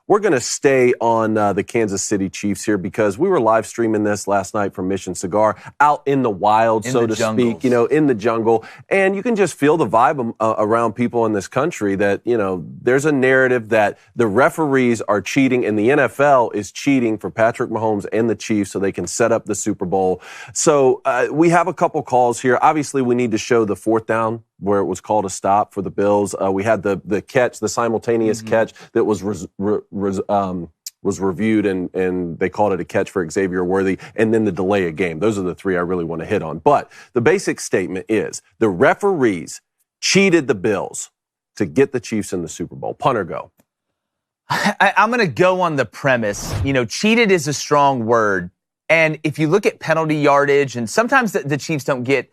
we're going to stay on the Kansas City Chiefs here because we were live streaming this last night from Mission Cigar out in the wild, so to speak, in the jungle. And you can just feel the vibe around people in this country that, there's a narrative that the referees are cheating and the NFL is cheating for Patrick Mahomes and the Chiefs so they can set up the Super Bowl. So we have a couple calls here. Obviously, we need to show the fourth down where it was called a stop for the Bills. We had the catch, the simultaneous catch that was reviewed and they called it a catch for Xavier Worthy, and then the delay of game. Those are the three I really want to hit on. But the basic statement is the referees cheated the Bills to get the Chiefs in the Super Bowl. Punter, go. I'm going to go on the premise. Cheated is a strong word. And if you look at penalty yardage, and sometimes the Chiefs don't get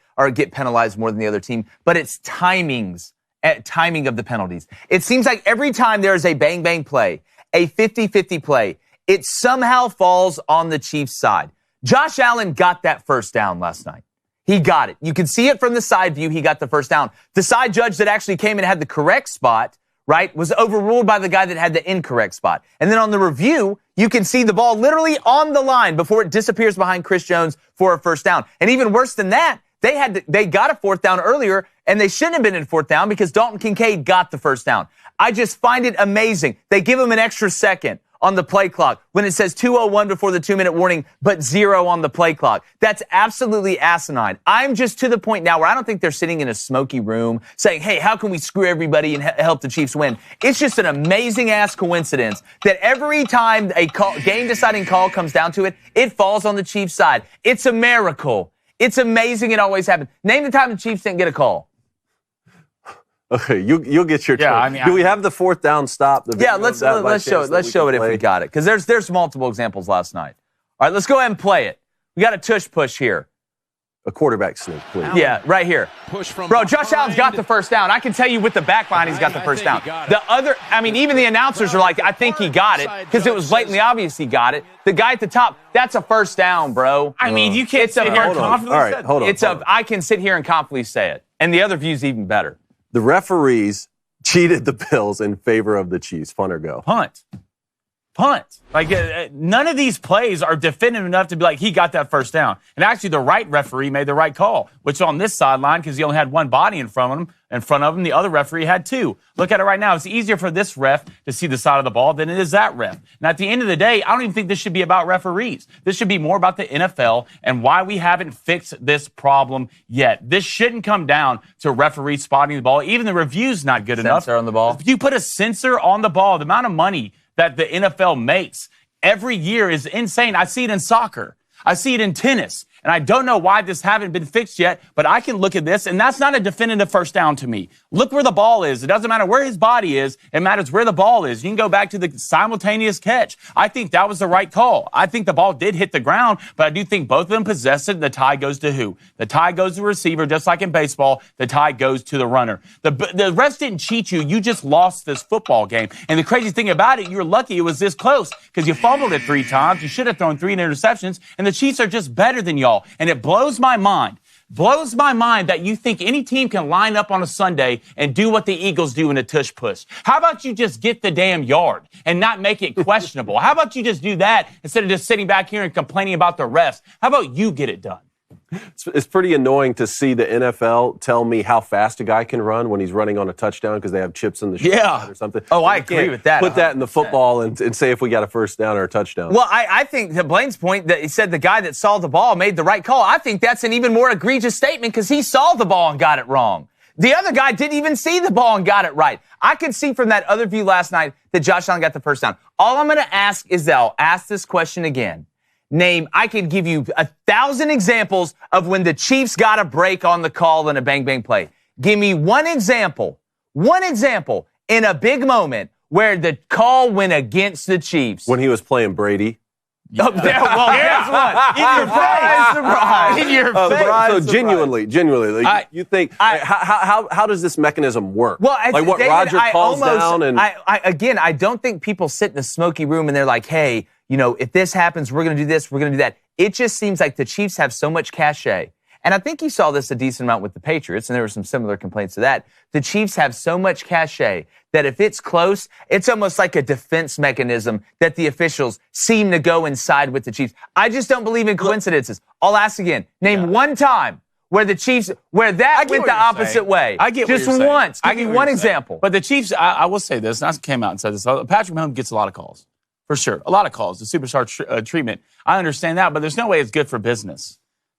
penalized more than the other team, but it's timing of the penalties. It seems like every time there is a bang-bang play, a 50-50 play, it somehow falls on the Chiefs' side. Josh Allen got that first down last night. He got it. You can see it from the side view. He got the first down. The side judge that actually came and had the correct spot, right, was overruled by the guy that had the incorrect spot. And then on the review, you can see the ball literally on the line before it disappears behind Chris Jones for a first down. And even worse than that, they got a fourth down earlier, and they shouldn't have been in fourth down because Dalton Kincaid got the first down. I just find it amazing. They give him an extra second on the play clock when it says 2:01 before the 2-minute warning, but 0 on the play clock. That's absolutely asinine. I'm just to the point now where I don't think they're sitting in a smoky room saying, hey, how can we screw everybody and help the Chiefs win? It's just an amazing-ass coincidence that every time a game-deciding call comes down to it, it falls on the Chiefs' side. It's a miracle. It's amazing it always happens. Name the time the Chiefs didn't get a call. Okay, you'll get your turn. Do we have the fourth down stop? Let's show it. Let's show it if we got it, because there's multiple examples last night. All right, let's go ahead and play it. We got a tush push here. A quarterback sneak, please. Yeah, right here. Bro, Josh Allen's got the first down. I can tell you with the back line he's got the first down. Even the announcers are like, I think he got it, because it was blatantly obvious he got it. The guy at the top, that's a first down, bro. You can't sit here and confidently say it. Hold on. I can sit here and confidently say it. And the other view's even better. The referees cheated the Bills in favor of the Chiefs. Punter, go. Punt. None of these plays are definitive enough to be like, he got that first down. And actually, the right referee made the right call, which is on this sideline because he only had one body in front of him. The other referee had two. Look at it right now. It's easier for this ref to see the side of the ball than it is that ref. And at the end of the day, I don't even think this should be about referees. This should be more about the NFL and why we haven't fixed this problem yet. This shouldn't come down to referees spotting the ball. Even the review's not good enough. Sensor on the ball. If you put a sensor on the ball, the amount of money that the NFL makes every year is insane. I see it in soccer. I see it in tennis. And I don't know why this haven't been fixed yet, but I can look at this, and that's not a definitive first down to me. Look where the ball is. It doesn't matter where his body is. It matters where the ball is. You can go back to the simultaneous catch. I think that was the right call. I think the ball did hit the ground, but I do think both of them possessed it. The tie goes to who? The tie goes to the receiver, just like in baseball. The tie goes to the runner. The refs didn't cheat you. You just lost this football game. And the crazy thing about it, you're lucky it was this close because you fumbled it 3 times. You should have thrown 3 interceptions, and the Chiefs are just better than y'all. And it blows my mind that you think any team can line up on a Sunday and do what the Eagles do in a tush push. How about you just get the damn yard and not make it questionable? How about you just do that instead of just sitting back here and complaining about the refs? How about you get it done? It's pretty annoying to see the NFL tell me how fast a guy can run when he's running on a touchdown because they have chips in the shoe or something. Oh, I agree with that. Put that in the football and say if we got a first down or a touchdown. Well, I think to Blaine's point that he said the guy that saw the ball made the right call. I think that's an even more egregious statement because he saw the ball and got it wrong. The other guy didn't even see the ball and got it right. I could see from that other view last night that Josh Allen got the first down. All I'm going to ask is I'll ask this question again. I can give you 1,000 examples of when the Chiefs got a break on the call in a bang-bang play. Give me one example in a big moment where the call went against the Chiefs. When he was playing Brady. Yeah. Guess what? In your face. So genuinely, you think how does this mechanism work? Well, like what David, Roger calls down and I don't think people sit in a smoky room and they're like, hey, if this happens, we're going to do this, we're going to do that. It just seems like the Chiefs have so much cachet and I think you saw this a decent amount with the Patriots, and there were some similar complaints to that. The Chiefs have so much cachet that if it's close, it's almost like a defense mechanism that the officials seem to go inside with the Chiefs. I just don't believe in coincidences. I'll ask again. Name one time where the Chiefs, where that went the opposite way. I get just what you're once. saying. Give me one example. But the Chiefs, I will say this, and I came out and said this. Patrick Mahomes gets a lot of calls, for sure. A lot of calls. The superstar treatment. I understand that, but there's no way it's good for business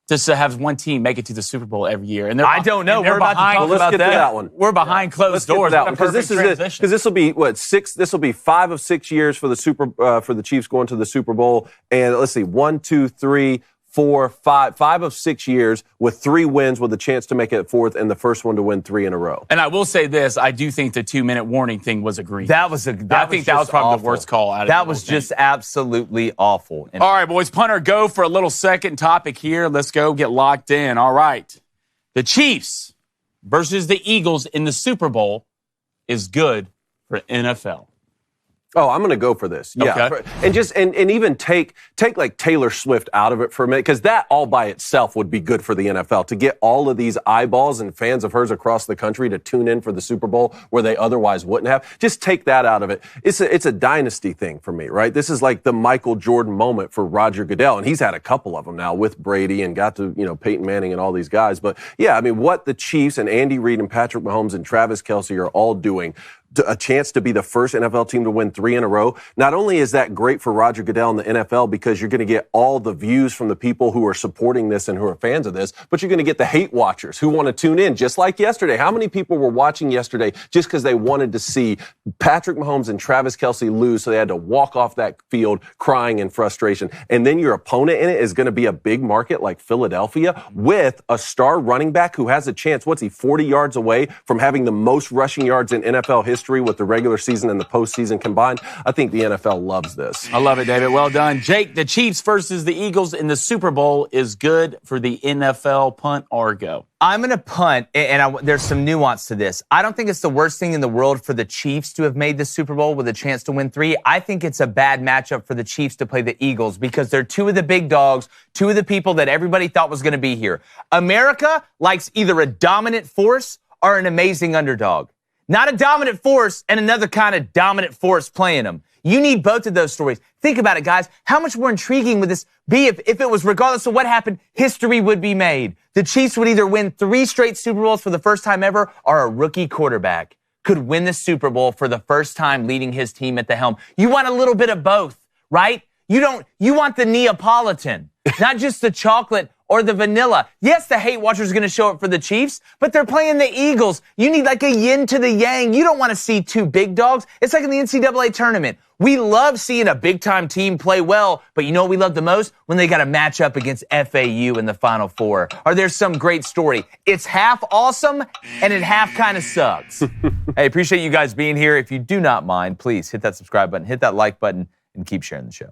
just to have one team make it to the Super Bowl every year. And I don't know. We're about to talk about that one. We're behind closed doors. Because this will be what 6. This will be 5 of 6 years for the Chiefs going to the Super Bowl. And let's see, 1, 2, 3, 4, 5 of 6 years with 3 wins with a chance to make it 4th and the first one to win 3 in a row. And I will say this, I do think the 2-minute warning thing was agreed. I think that was probably the worst call out of That was just absolutely awful. All right, boys, punter, go for a little second topic here. Let's go get locked in. All right. The Chiefs versus the Eagles in the Super Bowl is good for NFL. Oh, I'm going to go for this. Yeah. Okay. And even take like Taylor Swift out of it for a minute, because that all by itself would be good for the NFL to get all of these eyeballs and fans of hers across the country to tune in for the Super Bowl where they otherwise wouldn't have. Just take that out of it. It's a dynasty thing for me, right? This is like the Michael Jordan moment for Roger Goodell, and he's had a couple of them now with Brady and got to, Peyton Manning and all these guys. But yeah, I mean, what the Chiefs and Andy Reid and Patrick Mahomes and Travis Kelce are all doing, a chance to be the first NFL team to win 3 in a row. Not only is that great for Roger Goodell and the NFL because you're going to get all the views from the people who are supporting this and who are fans of this, but you're going to get the hate watchers who want to tune in, just like yesterday. How many people were watching yesterday just because they wanted to see Patrick Mahomes and Travis Kelce lose, so they had to walk off that field crying in frustration? And then your opponent in it is going to be a big market like Philadelphia with a star running back who has a chance, 40 yards away from having the most rushing yards in NFL history with the regular season and the postseason combined. I think the NFL loves this. I love it, David. Well done. Jake, the Chiefs versus the Eagles in the Super Bowl is good for the NFL. Punt or go? I'm going to punt, and there's some nuance to this. I don't think it's the worst thing in the world for the Chiefs to have made the Super Bowl with a chance to win 3. I think it's a bad matchup for the Chiefs to play the Eagles because they're 2 of the big dogs, 2 of the people that everybody thought was going to be here. America likes either a dominant force or an amazing underdog. Not a dominant force and another kind of dominant force playing them. You need both of those stories. Think about it, guys. How much more intriguing would this be if it was, regardless of what happened, history would be made? The Chiefs would either win 3 straight Super Bowls for the first time ever, or a rookie quarterback could win the Super Bowl for the first time leading his team at the helm. You want a little bit of both, right? You want the Neapolitan, not just the chocolate or the vanilla. Yes, the hate watchers are going to show up for the Chiefs, but they're playing the Eagles. You need like a yin to the yang. You don't want to see 2 big dogs. It's like in the NCAA tournament. We love seeing a big-time team play well, but you know what we love the most? When they got to match up against FAU in the Final Four. Or there's some great story. It's half awesome, and it half kind of sucks. Hey, appreciate you guys being here. If you do not mind, please hit that subscribe button, hit that like button, and keep sharing the show.